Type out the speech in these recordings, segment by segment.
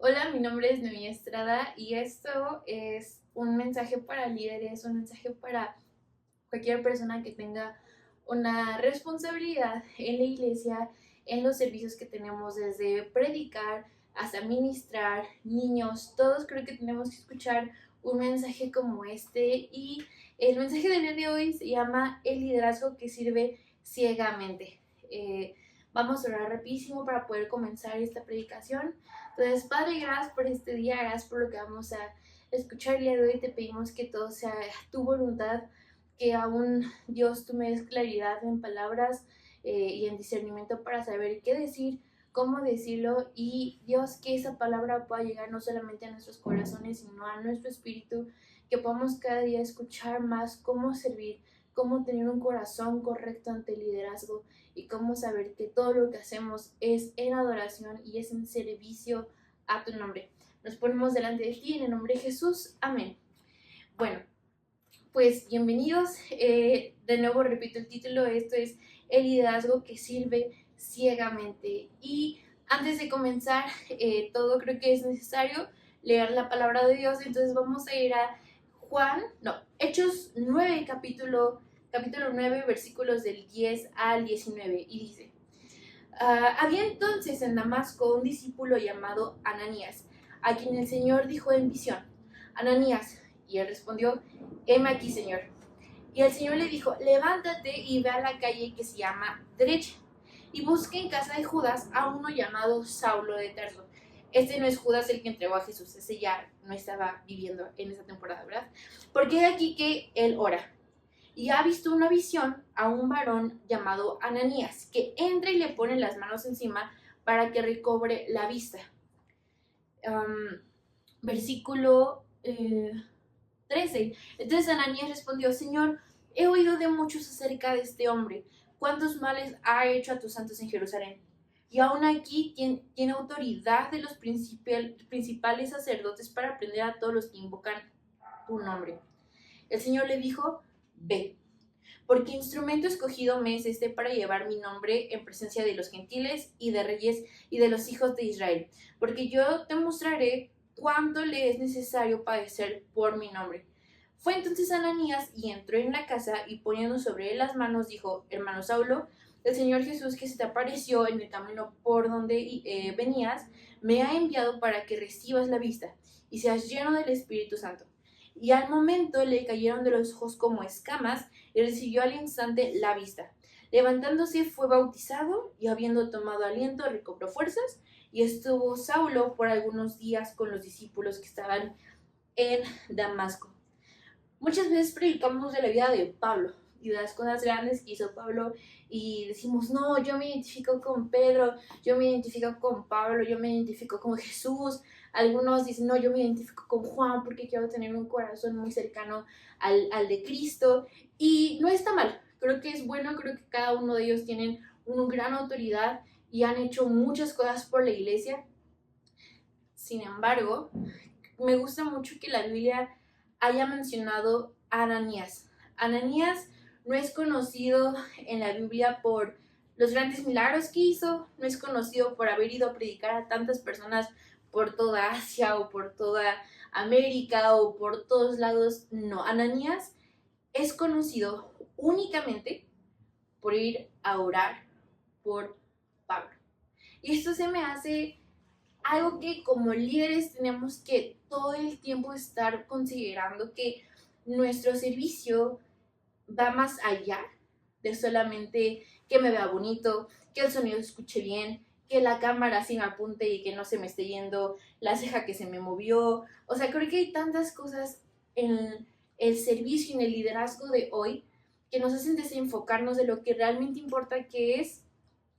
Hola, mi nombre es Noemí Estrada y esto es un mensaje para líderes, un mensaje para cualquier persona que tenga una responsabilidad en la iglesia, en los servicios que tenemos desde predicar hasta ministrar, niños, todos creo que tenemos que escuchar un mensaje como este y el mensaje del día de hoy se llama el liderazgo que sirve ciegamente. Eh, Vamos a orar rapidísimo para poder comenzar esta predicación. Entonces, Padre, gracias por este día, gracias por lo que vamos a escuchar el día de hoy. Te pedimos que todo sea tu voluntad, que aún Dios tú me des claridad en palabras y en discernimiento para saber qué decir, cómo decirlo y Dios que esa palabra pueda llegar no solamente a nuestros corazones sino a nuestro espíritu, que podamos cada día escuchar más cómo servir, cómo tener un corazón correcto ante el liderazgo y cómo saber que todo lo que hacemos es en adoración y es en servicio a tu nombre. Nos ponemos delante de ti en el nombre de Jesús. Amén. Bueno, pues bienvenidos. De nuevo repito el título, esto es el liderazgo que sirve ciegamente. Y antes de comenzar todo creo que es necesario leer la palabra de Dios, entonces vamos a ir a Hechos 9, capítulo 9, versículos del 10 al 19, y dice: había entonces en Damasco un discípulo llamado Ananías, a quien el Señor dijo en visión: Ananías. Y él respondió: heme aquí, Señor. Y el Señor le dijo: levántate y ve a la calle que se llama Derecha, y busca en casa de Judas a uno llamado Saulo de Tarso. Este no es Judas el que entregó a Jesús, ese ya no estaba viviendo en esa temporada, ¿verdad? Porque de aquí que él ora y ha visto una visión a un varón llamado Ananías, que entra y le pone las manos encima para que recobre la vista. Um, Versículo 13. Entonces Ananías respondió: Señor, he oído de muchos acerca de este hombre, cuántos males ha hecho a tus santos en Jerusalén. Y aún aquí tiene autoridad de los principales sacerdotes para prender a todos los que invocan tu nombre. El Señor le dijo: ve, porque instrumento escogido me es este para llevar mi nombre en presencia de los gentiles y de reyes y de los hijos de Israel, porque yo te mostraré cuánto le es necesario padecer por mi nombre. Fue entonces Ananías y entró en la casa y poniendo sobre él las manos dijo: hermano Saulo, el Señor Jesús que se te apareció en el camino por donde venías, me ha enviado para que recibas la vista y seas lleno del Espíritu Santo. Y al momento le cayeron de los ojos como escamas y recibió al instante la vista. Levantándose fue bautizado y habiendo tomado aliento recobró fuerzas y estuvo Saulo por algunos días con los discípulos que estaban en Damasco. Muchas veces predicamos de la vida de Pablo y de las cosas grandes que hizo Pablo y decimos: no, yo me identifico con Pedro, yo me identifico con Pablo, yo me identifico con Jesús. Algunos dicen: no, yo me identifico con Juan porque quiero tener un corazón muy cercano al de Cristo, y no está mal, creo que es bueno, creo que cada uno de ellos tienen una gran autoridad y han hecho muchas cosas por la iglesia. Sin embargo, me gusta mucho que la Biblia haya mencionado a Ananías. Ananías no es conocido en la Biblia por los grandes milagros que hizo, no es conocido por haber ido a predicar a tantas personas por toda Asia o por toda América o por todos lados. No, Ananías es conocido únicamente por ir a orar por Pablo. Y esto se me hace algo que como líderes tenemos que todo el tiempo estar considerando, que nuestro servicio va más allá de solamente que me vea bonito, que el sonido se escuche bien, que la cámara sí me apunte y que no se me esté yendo la ceja que se me movió. O sea, creo que hay tantas cosas en el servicio y en el liderazgo de hoy que nos hacen desenfocarnos de lo que realmente importa, que es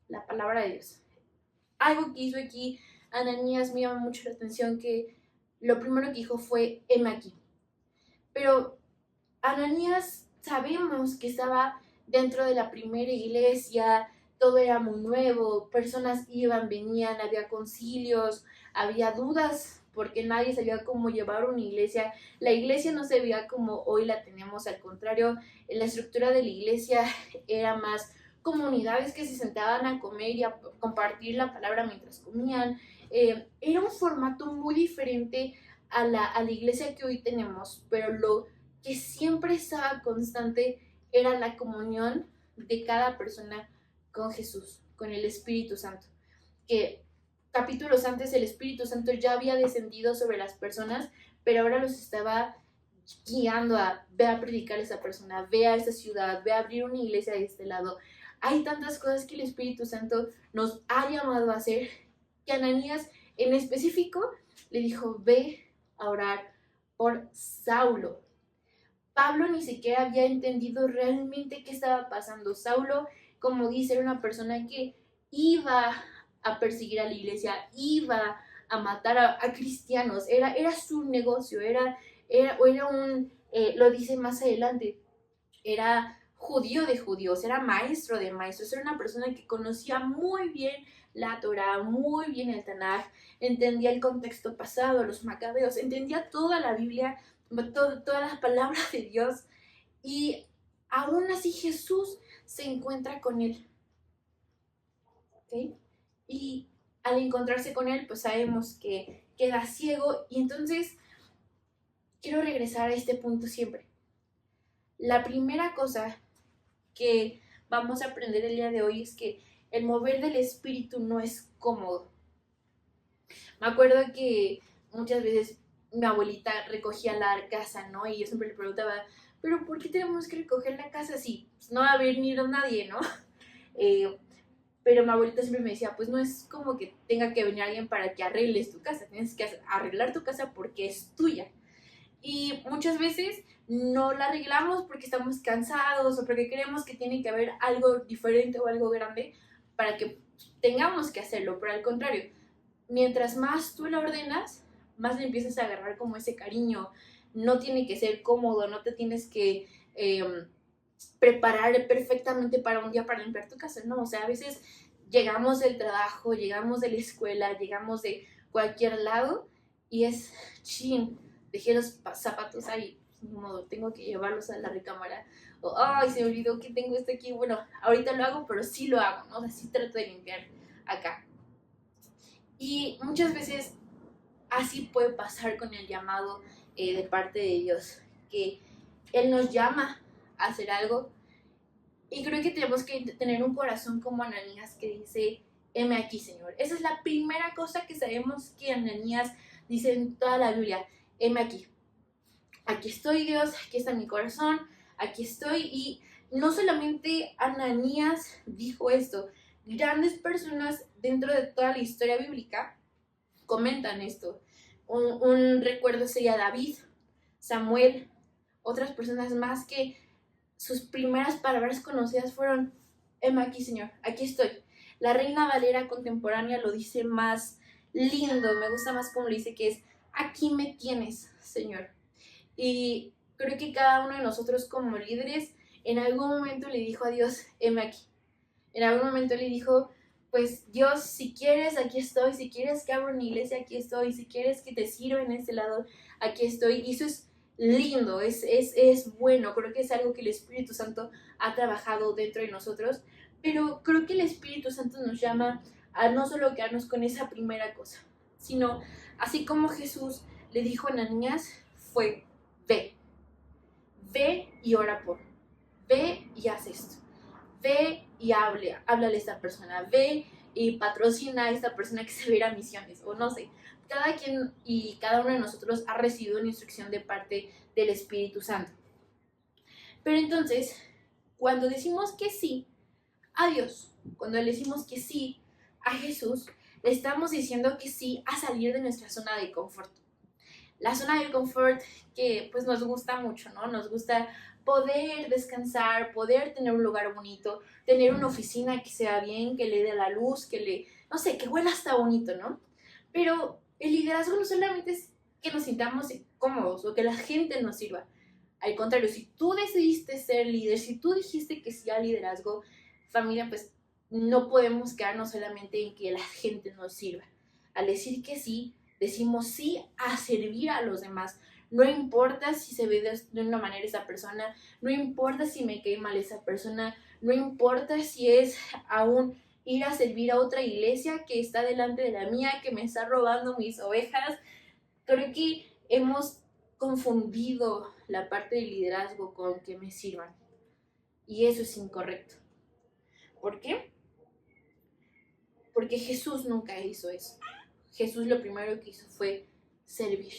la palabra de Dios. Algo que hizo aquí Ananías me llama mucho la atención, que lo primero que dijo fue: heme aquí. Pero Ananías sabemos que estaba dentro de la primera iglesia, todo era muy nuevo, personas iban, venían, había concilios, había dudas porque nadie sabía cómo llevar una iglesia. La iglesia no se veía como hoy la tenemos, al contrario, la estructura de la iglesia era más comunidades que se sentaban a comer y a compartir la palabra mientras comían. Era un formato muy diferente a la iglesia que hoy tenemos, pero lo que siempre estaba constante era la comunión de cada persona con Jesús, con el Espíritu Santo, que capítulos antes el Espíritu Santo ya había descendido sobre las personas, pero ahora los estaba guiando a, ve a predicar a esa persona, ve a esa ciudad, ve a abrir una iglesia de este lado. Hay tantas cosas que el Espíritu Santo nos ha llamado a hacer, que Ananías en específico le dijo, ve a orar por Saulo. Pablo ni siquiera había entendido realmente qué estaba pasando. Saulo, como dice, era una persona que iba a perseguir a la iglesia, iba a matar a cristianos, era su negocio, era un, lo dice más adelante, era judío de judíos, era maestro de maestros, era una persona que conocía muy bien la Torá, muy bien el Tanaj, entendía el contexto pasado, los macabeos, entendía toda la Biblia, todas las palabras de Dios, y aún así Jesús se encuentra con él. ¿Okay? Y al encontrarse con él, pues sabemos que queda ciego, y entonces quiero regresar a este punto siempre. La primera cosa que vamos a aprender el día de hoy es que el mover del espíritu no es cómodo. Me acuerdo que muchas veces mi abuelita recogía la casa, ¿no? Y yo siempre le preguntaba, ¿pero por qué tenemos que recoger la casa si no va a venir nadie, ¿no? Pero mi abuelita siempre me decía, pues no es como que tenga que venir alguien para que arregles tu casa, tienes que arreglar tu casa porque es tuya. Y muchas veces no la arreglamos porque estamos cansados o porque creemos que tiene que haber algo diferente o algo grande para que tengamos que hacerlo, pero al contrario, mientras más tú la ordenas, más le empiezas a agarrar como ese cariño. No tiene que ser cómodo, no te tienes que preparar perfectamente para un día para limpiar tu casa, no, o sea, a veces llegamos del trabajo, llegamos de la escuela, llegamos de cualquier lado y es chin, dejé los zapatos ahí, ni modo, tengo que llevarlos a la recámara, o ay, se me olvidó que tengo esto aquí, bueno, ahorita lo hago, pero sí lo hago, ¿no? O sea, sí trato de limpiar acá. Y muchas veces así puede pasar con el llamado de parte de Dios, que Él nos llama a hacer algo, y creo que tenemos que tener un corazón como Ananías que dice, heme aquí, Señor. Esa es la primera cosa que sabemos que Ananías dice en toda la Biblia, heme aquí. Aquí estoy, Dios, aquí está mi corazón, aquí estoy. Y no solamente Ananías dijo esto, grandes personas dentro de toda la historia bíblica comentan esto. Un recuerdo sería David, Samuel, otras personas más que sus primeras palabras conocidas fueron, heme aquí, Señor, aquí estoy. La Reina Valera contemporánea lo dice más lindo, me gusta más como lo dice, que es, aquí me tienes, Señor. Y creo que cada uno de nosotros como líderes en algún momento le dijo a Dios, heme aquí. En algún momento le dijo, pues Dios, si quieres, aquí estoy, si quieres que abra una iglesia, aquí estoy, si quieres que te sirva en este lado, aquí estoy. Y eso es lindo, es bueno, creo que es algo que el Espíritu Santo ha trabajado dentro de nosotros, pero creo que el Espíritu Santo nos llama a no solo quedarnos con esa primera cosa, sino así como Jesús le dijo a Ananías, fue, ve y ora por, ve y haz esto, ve y háblale a esta persona, ve y patrocina a esta persona que se va a ir a misiones, o no sé. Cada quien y cada uno de nosotros ha recibido una instrucción de parte del Espíritu Santo. Pero entonces, cuando decimos que sí a Dios, cuando le decimos que sí a Jesús, le estamos diciendo que sí a salir de nuestra zona de confort. La zona de confort que pues nos gusta mucho, ¿no? Nos gusta poder descansar, poder tener un lugar bonito, tener una oficina que sea bien, que le dé la luz, que le, no sé, que huela hasta bonito, ¿no? Pero el liderazgo no solamente es que nos sintamos cómodos o que la gente nos sirva. Al contrario, si tú decidiste ser líder, si tú dijiste que sí al liderazgo, familia, pues no podemos quedarnos solamente en que la gente nos sirva. Al decir que sí, decimos sí a servir a los demás. No importa si se ve de una manera esa persona, no importa si me cae mal esa persona, no importa si es aún ir a servir a otra iglesia que está delante de la mía, que me está robando mis ovejas. Creo que hemos confundido la parte del liderazgo con que me sirvan. Y eso es incorrecto. ¿Por qué? Porque Jesús nunca hizo eso. Jesús lo primero que hizo fue servir.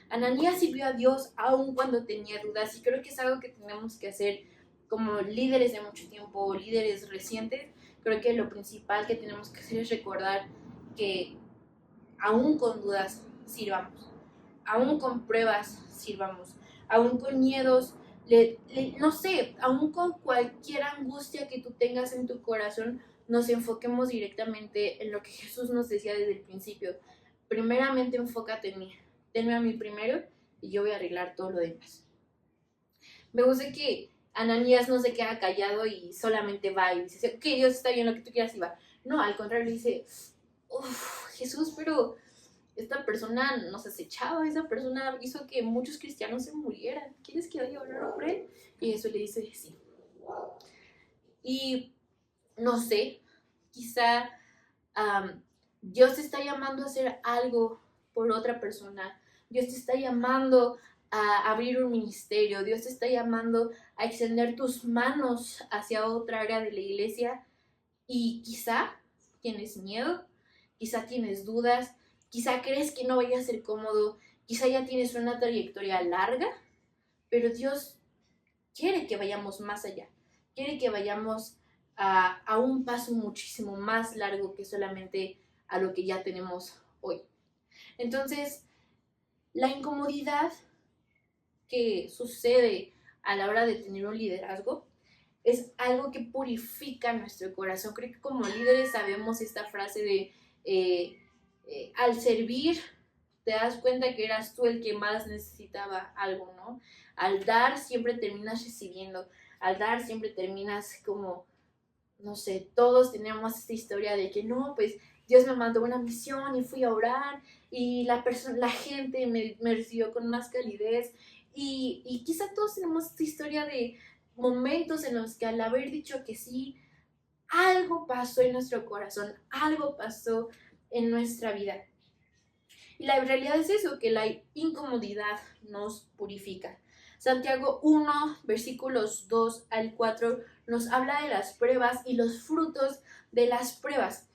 Ananías sirvió a Dios aun cuando tenía dudas, y creo que es algo que tenemos que hacer como líderes de mucho tiempo, líderes recientes. Creo que lo principal que tenemos que hacer es recordar que aún con dudas sirvamos, aún con pruebas sirvamos, aún con miedos, no sé, aún con cualquier angustia que tú tengas en tu corazón, nos enfoquemos directamente en lo que Jesús nos decía desde el principio. Primeramente enfócate en mí, tenme a mí primero y yo voy a arreglar todo lo demás. Me gusta que Ananías no se queda callado y solamente va y dice, ok, Dios está bien, lo que tú quieras y va. No, al contrario, dice, Jesús, pero esta persona nos acechaba, esa persona hizo que muchos cristianos se murieran. ¿Quieres que vaya a orar por él? Y Jesús le dice, sí. Y no sé, quizá Dios te está llamando a hacer algo por otra persona. Dios te está llamando a abrir un ministerio. Dios te está llamando a extender tus manos hacia otra área de la iglesia. Y quizá tienes miedo, quizá tienes dudas, quizá crees que no vaya a ser cómodo, quizá ya tienes una trayectoria larga, pero Dios quiere que vayamos más allá. Quiere que vayamos a un paso muchísimo más largo que solamente a lo que ya tenemos hoy. Entonces, la incomodidad que sucede a la hora de tener un liderazgo es algo que purifica nuestro corazón. Creo que como líderes sabemos esta frase de al servir te das cuenta que eras tú el que más necesitaba algo, ¿no? Al dar siempre terminas recibiendo, al dar siempre terminas como, no sé, todos tenemos esta historia de que no, pues Dios me mandó una misión y fui a orar y la gente me recibió con más calidez y quizá todos tenemos esta historia de momentos en los que al haber dicho que sí, algo pasó en nuestro corazón, algo pasó en nuestra vida. Y la realidad es eso, que la incomodidad nos purifica. Santiago 1, versículos 2 al 4, nos habla de las pruebas y los frutos de las pruebas.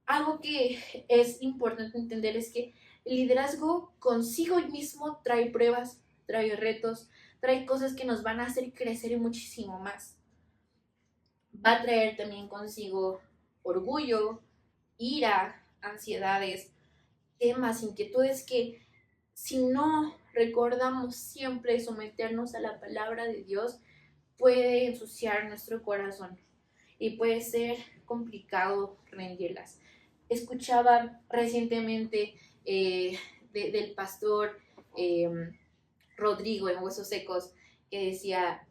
Algo que es importante entender es que el liderazgo consigo mismo trae pruebas, trae retos, trae cosas que nos van a hacer crecer muchísimo más. Va a traer también consigo orgullo, ira, ansiedades, temas, inquietudes que si no recordamos siempre someternos a la palabra de Dios, puede ensuciar nuestro corazón y puede ser complicado rendirlas. Escuchaba recientemente del pastor Rodrigo en Huesos Secos que decía,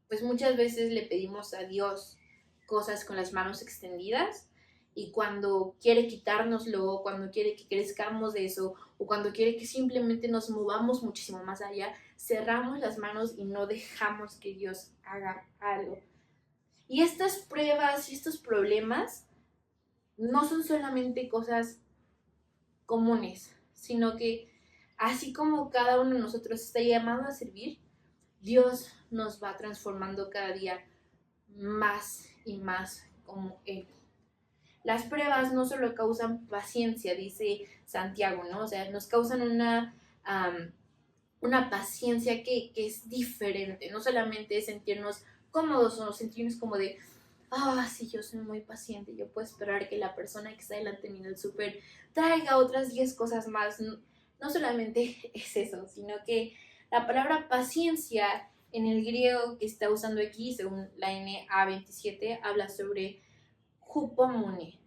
pues muchas veces le pedimos a Dios cosas con las manos extendidas y cuando quiere quitárnoslo, cuando quiere que crezcamos de eso o cuando quiere que simplemente nos movamos muchísimo más allá, cerramos las manos y no dejamos que Dios haga algo. Y estas pruebas y estos problemas no son solamente cosas comunes, sino que así como cada uno de nosotros está llamado a servir, Dios nos va transformando cada día más y más como Él. Las pruebas no solo causan paciencia, dice Santiago, ¿no? O sea, nos causan una paciencia que es diferente. No solamente es sentirnos cómodos o sentirnos como de, sí, yo soy muy paciente, yo puedo esperar que la persona que está delante de mí en el súper traiga otras 10 cosas más. No solamente es eso, sino que la palabra paciencia en el griego que está usando aquí, según la NA27, habla sobre hupomone.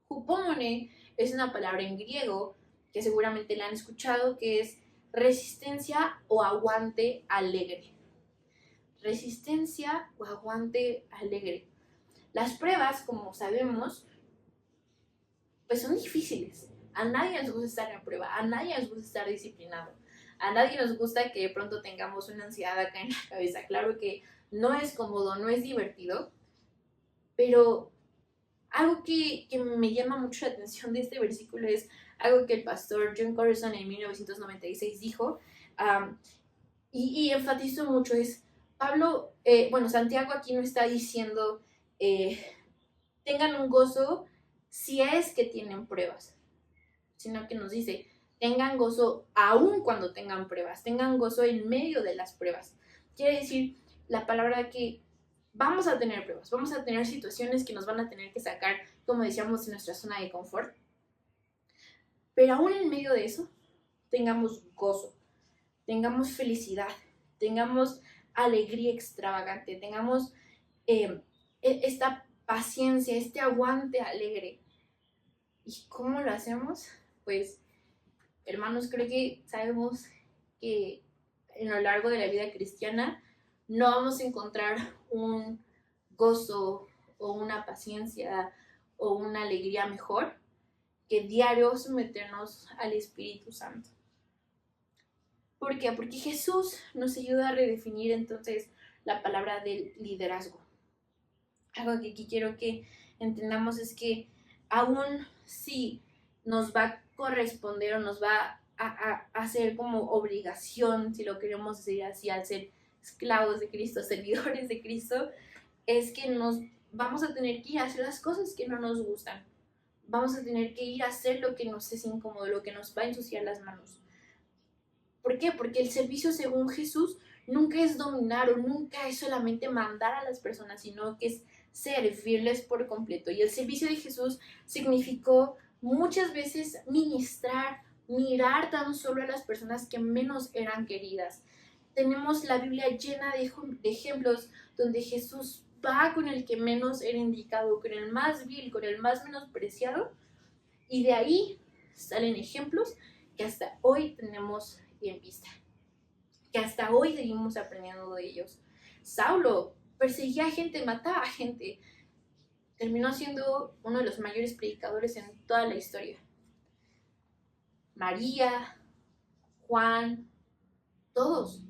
Hupomone es una palabra en griego que seguramente la han escuchado, que es resistencia o aguante alegre. Resistencia o aguante alegre. Las pruebas, como sabemos, pues son difíciles. A nadie nos gusta estar en prueba, a nadie nos gusta estar disciplinado, a nadie nos gusta que de pronto tengamos una ansiedad acá en la cabeza. Claro que no es cómodo, no es divertido, pero Algo que me llama mucho la atención de este versículo es algo que el pastor John Corson en 1996 dijo, um, y enfatizó mucho, es Pablo, Santiago aquí no está diciendo tengan un gozo si es que tienen pruebas, sino que nos dice, tengan gozo aún cuando tengan pruebas, tengan gozo en medio de las pruebas. Quiere decir la palabra que vamos a tener pruebas, vamos a tener situaciones que nos van a tener que sacar, como decíamos, de nuestra zona de confort, pero aún en medio de eso, tengamos gozo, tengamos felicidad, tengamos alegría extravagante, tengamos esta paciencia, este aguante alegre. ¿Y cómo lo hacemos? Pues, hermanos, creo que sabemos que en lo largo de la vida cristiana no vamos a encontrar un gozo o una paciencia o una alegría mejor que diario someternos al Espíritu Santo. ¿Por qué? Porque Jesús nos ayuda a redefinir entonces la palabra del liderazgo. Algo que aquí quiero que entendamos es que aún si nos va a corresponder o nos va a hacer como obligación, si lo queremos decir así, al ser esclavos de Cristo, servidores de Cristo, es que nos vamos a tener que ir a hacer las cosas que no nos gustan. Vamos a tener que ir a hacer lo que nos es incómodo, lo que nos va a ensuciar las manos. ¿Por qué? Porque el servicio según Jesús nunca es dominar o nunca es solamente mandar a las personas, sino que es servirles por completo. Y el servicio de Jesús significó muchas veces ministrar, mirar tan solo a las personas que menos eran queridas. Tenemos la Biblia llena de ejemplos donde Jesús va con el que menos era indicado, con el más vil, con el más menospreciado, y de ahí salen ejemplos que hasta hoy tenemos en vista, que hasta hoy seguimos aprendiendo de ellos. Saulo perseguía a gente, mataba a gente, terminó siendo uno de los mayores predicadores en toda la historia. María, Juan, todos,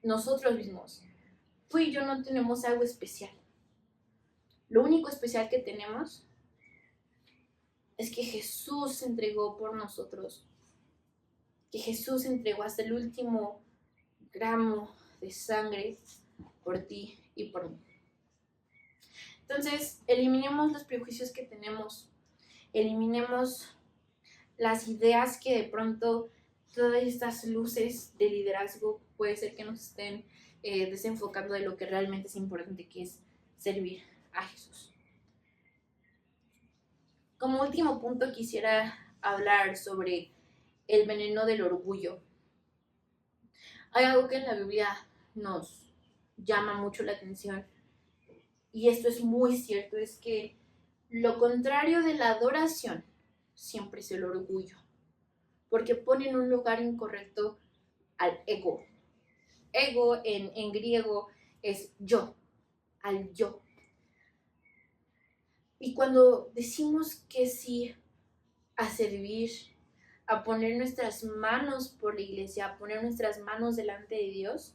nosotros mismos. Tú y yo no tenemos algo especial. Lo único especial que tenemos es que Jesús se entregó por nosotros, que Jesús entregó hasta el último gramo de sangre por ti y por mí. Entonces, eliminemos los prejuicios que tenemos, eliminemos las ideas que de pronto todas estas luces de liderazgo puede ser que nos estén desenfocando de lo que realmente es importante, que es servir a Jesús. Como último punto quisiera hablar sobre el veneno del orgullo. Hay algo que en la Biblia nos llama mucho la atención, y esto es muy cierto, es que lo contrario de la adoración siempre es el orgullo, porque pone en un lugar incorrecto al ego. Ego en griego es yo, al yo. Y cuando decimos que sí a servir, a poner nuestras manos por la iglesia, a poner nuestras manos delante de Dios,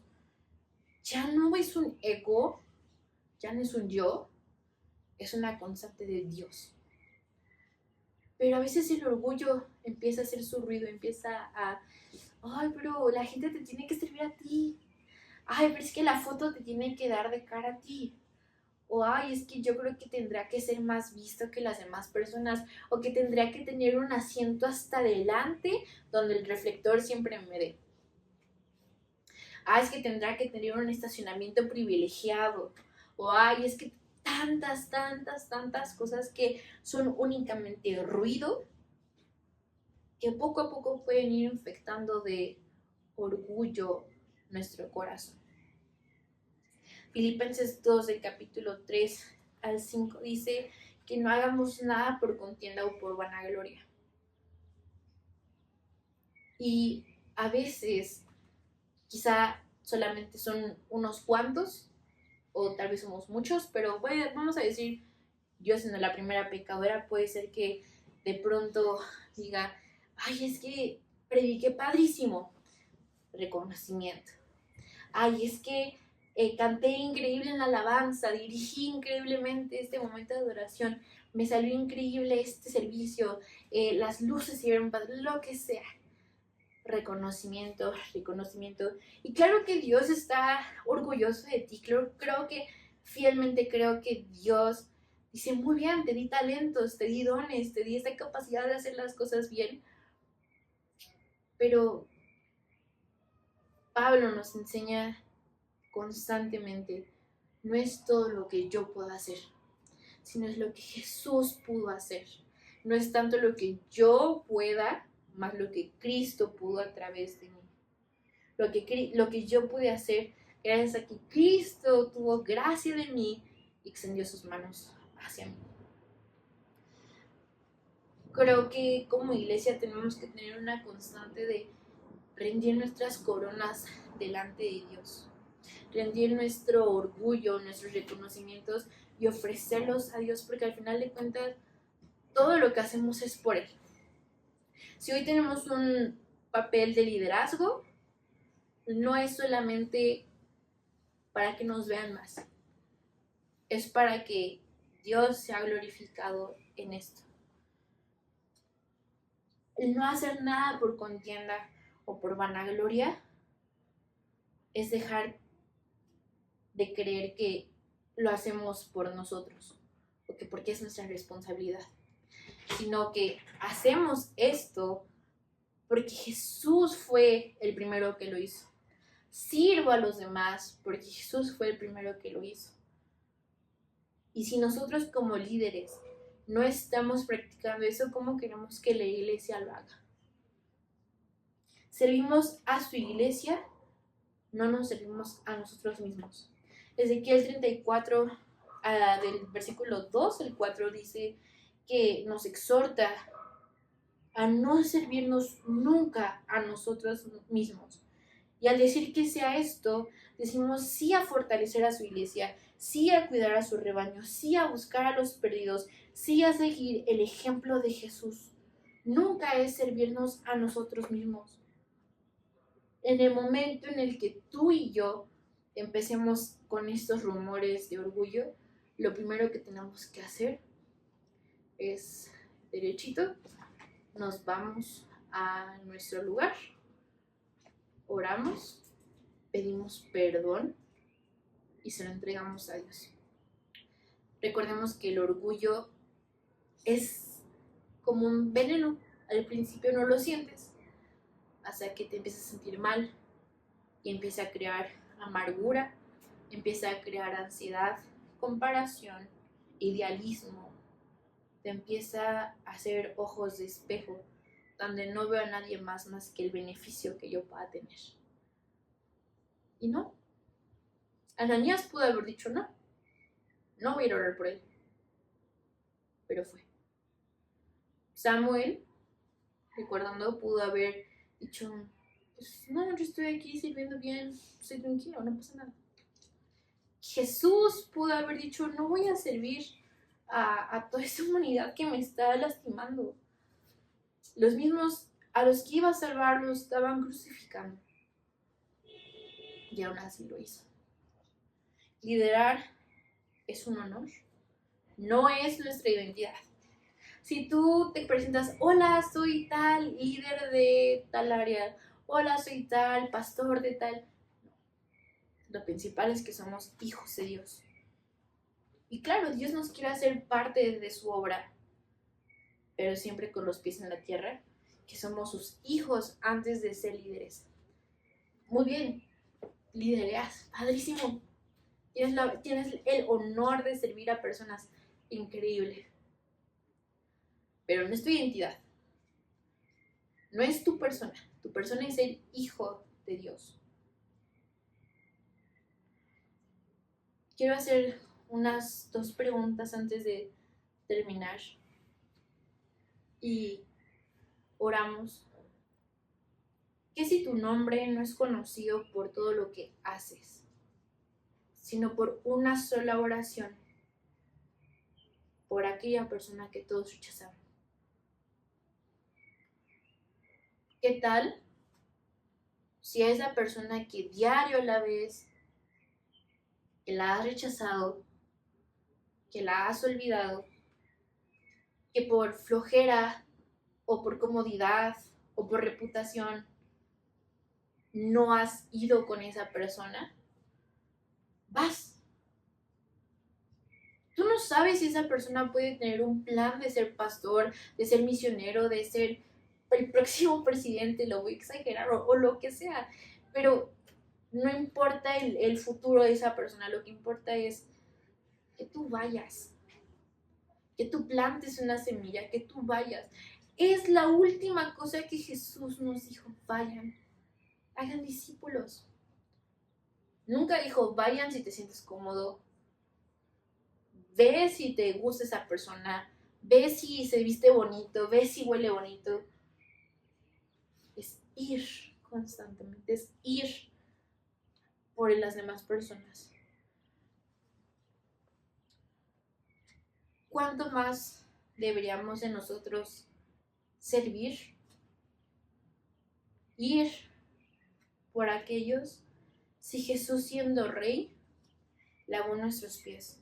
ya no es un ego, ya no es un yo, es una constante de Dios. Pero a veces el orgullo empieza a hacer su ruido, empieza a, ay, pero la gente te tiene que servir a ti. Ay, pero es que la foto te tiene que dar de cara a ti. O, ay, es que yo creo que tendrá que ser más visto que las demás personas. O que tendría que tener un asiento hasta adelante donde el reflector siempre me dé. Ah, es que tendrá que tener un estacionamiento privilegiado. O, ay, es que tantas cosas que son únicamente ruido, que poco a poco pueden ir infectando de orgullo nuestro corazón. Filipenses 2, del capítulo 3 al 5, dice que no hagamos nada por contienda o por vanagloria. Y a veces, quizá solamente son unos cuantos, o tal vez somos muchos, pero vamos a decir, yo siendo la primera pecadora, puede ser que de pronto diga, ay, es que prediqué padrísimo, reconocimiento. Ay, es que canté increíble en la alabanza, dirigí increíblemente este momento de adoración, me salió increíble este servicio, las luces se vieron padres, lo que sea. Reconocimiento, reconocimiento. Y claro que Dios está orgulloso de ti. Creo que fielmente creo que Dios dice, muy bien, te di talentos, te di dones, te di esta capacidad de hacer las cosas bien. Pero Pablo nos enseña constantemente, no es todo lo que yo pueda hacer, sino es lo que Jesús pudo hacer. No es tanto lo que yo pueda, más lo que Cristo pudo a través de mí. Lo que yo pude hacer gracias a que Cristo tuvo gracia de mí y extendió sus manos hacia mí. Creo que como iglesia tenemos que tener una constante de rendir nuestras coronas delante de Dios, rendir nuestro orgullo, nuestros reconocimientos y ofrecerlos a Dios, porque al final de cuentas todo lo que hacemos es por Él. Si hoy tenemos un papel de liderazgo, no es solamente para que nos vean más, es para que Dios sea glorificado en esto. El no hacer nada por contienda o por vanagloria es dejar de creer que lo hacemos por nosotros o que porque es nuestra responsabilidad, sino que hacemos esto porque Jesús fue el primero que lo hizo. Sirvo a los demás porque Jesús fue el primero que lo hizo. Y si nosotros como líderes no estamos practicando eso, ¿cómo queremos que la iglesia lo haga? Servimos a su iglesia, no nos servimos a nosotros mismos. Ezequiel 34, del versículo 2 al 4, dice que nos exhorta a no servirnos nunca a nosotros mismos. Y al decir que sea esto, decimos sí a fortalecer a su iglesia, sí a cuidar a su rebaño, sí a buscar a los perdidos, sí a seguir el ejemplo de Jesús. Nunca es servirnos a nosotros mismos. En el momento en el que tú y yo empecemos con estos rumores de orgullo, lo primero que tenemos que hacer es derechito, nos vamos a nuestro lugar, oramos, pedimos perdón y se lo entregamos a Dios. Recordemos que el orgullo es como un veneno. Al principio no lo sientes, hasta que te empiezas a sentir mal y empieza a crear amargura, empieza a crear ansiedad, comparación, idealismo, te empieza a hacer ojos de espejo, donde no veo a nadie más que el beneficio que yo pueda tener. Y no, Ananías pudo haber dicho no voy a ir a orar por él, pero fue. Samuel, recordando, pudo haber dicho, pues no, yo estoy aquí sirviendo bien, estoy tranquilo, no pasa nada. Jesús pudo haber dicho, no voy a servir a toda esa humanidad que me está lastimando. Los mismos a los que iba a salvar los estaban crucificando. Y aún así lo hizo. Liderar es un honor, no es nuestra identidad. Si tú te presentas, hola, soy tal líder de tal área, hola, soy tal pastor de tal, lo principal es que somos hijos de Dios. Y claro, Dios nos quiere hacer parte de su obra, pero siempre con los pies en la tierra, que somos sus hijos antes de ser líderes. Muy bien, lidereas, padrísimo. Tienes el honor de servir a personas, increíble. Pero no es tu identidad. No es tu persona es el hijo de Dios. Quiero hacer unas 2 preguntas antes de terminar. Y oramos. ¿Qué si tu nombre no es conocido por todo lo que haces, sino por una sola oración por aquella persona que todos rechazaron? ¿Qué tal si a esa persona que diario la ves, que la has rechazado, que la has olvidado, que por flojera o por comodidad o por reputación no has ido con esa persona, vas. Tú no sabes si esa persona puede tener un plan de ser pastor, de ser misionero, de ser el próximo presidente, lo voy a exagerar, o lo que sea, pero no importa el futuro de esa persona, lo que importa es que tú vayas, que tú plantes una semilla, que tú vayas. Es la última cosa que Jesús nos dijo: vayan, hagan discípulos. Nunca dijo: vayan si te sientes cómodo, ve si te gusta esa persona, ve si se viste bonito, ve si huele bonito. Es ir constantemente, es ir por las demás personas. ¿Cuánto más deberíamos de nosotros servir? Ir por aquellos. Si Jesús, siendo rey, lavó nuestros pies.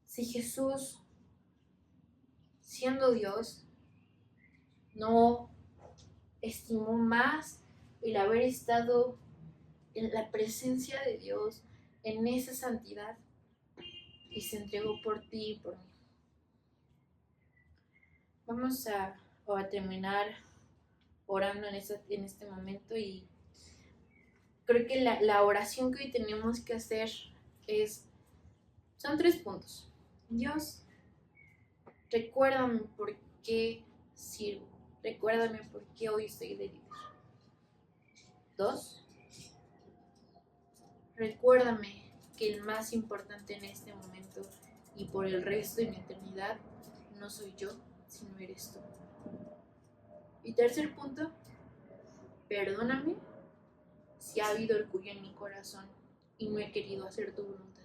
Si Jesús, siendo Dios, no estimó más el haber estado en la presencia de Dios, en esa santidad, y se entregó por ti y por mí. Vamos a terminar orando en este momento, y creo que la oración que hoy tenemos que hacer son 3 puntos. Dios, recuérdame por qué sirvo, recuérdame por qué hoy estoy de líder. 2, recuérdame que el más importante en este momento y por el resto de mi eternidad no soy yo, sino eres tú. Y 3er punto, perdóname si ha habido orgullo en mi corazón y no he querido hacer tu voluntad.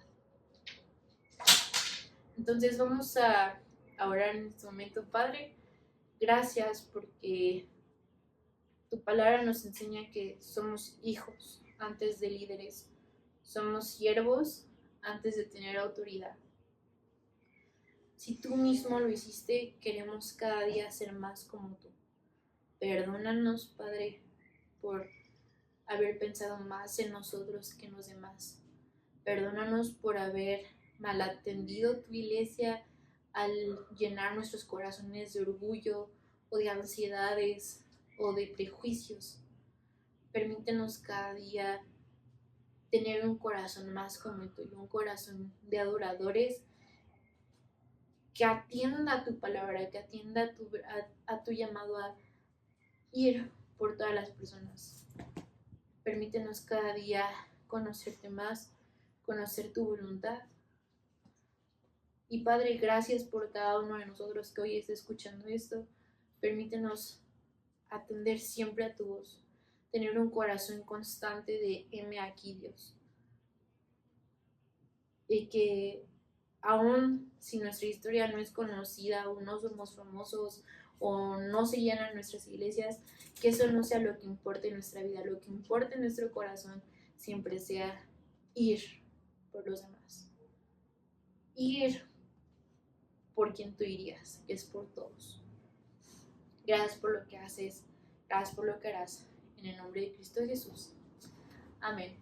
Entonces vamos a orar en este momento. Padre, gracias porque tu palabra nos enseña que somos hijos antes de líderes, somos siervos antes de tener autoridad. Si tú mismo lo hiciste, queremos cada día ser más como tú. Perdónanos, Padre, por haber pensado más en nosotros que en los demás. Perdónanos por haber malatendido tu iglesia al llenar nuestros corazones de orgullo o de ansiedades o de prejuicios. Permítenos cada día tener un corazón más como el tuyo, un corazón de adoradores que atienda a tu palabra, que atienda a tu llamado a ir por todas las personas. Permítenos cada día conocerte más, conocer tu voluntad. Y Padre, gracias por cada uno de nosotros que hoy está escuchando esto. Permítenos atender siempre a tu voz, tener un corazón constante de heme aquí, Dios. Y que aún si nuestra historia no es conocida o no somos famosos o no se llenan nuestras iglesias, que eso no sea lo que importe en nuestra vida. Lo que importa en nuestro corazón siempre sea ir por los demás. Ir por quien tú irías, que es por todos. Gracias por lo que haces, gracias por lo que harás. En el nombre de Cristo Jesús. Amén.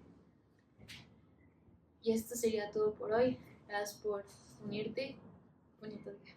Y esto sería todo por hoy. Gracias por unirte. Bonito día.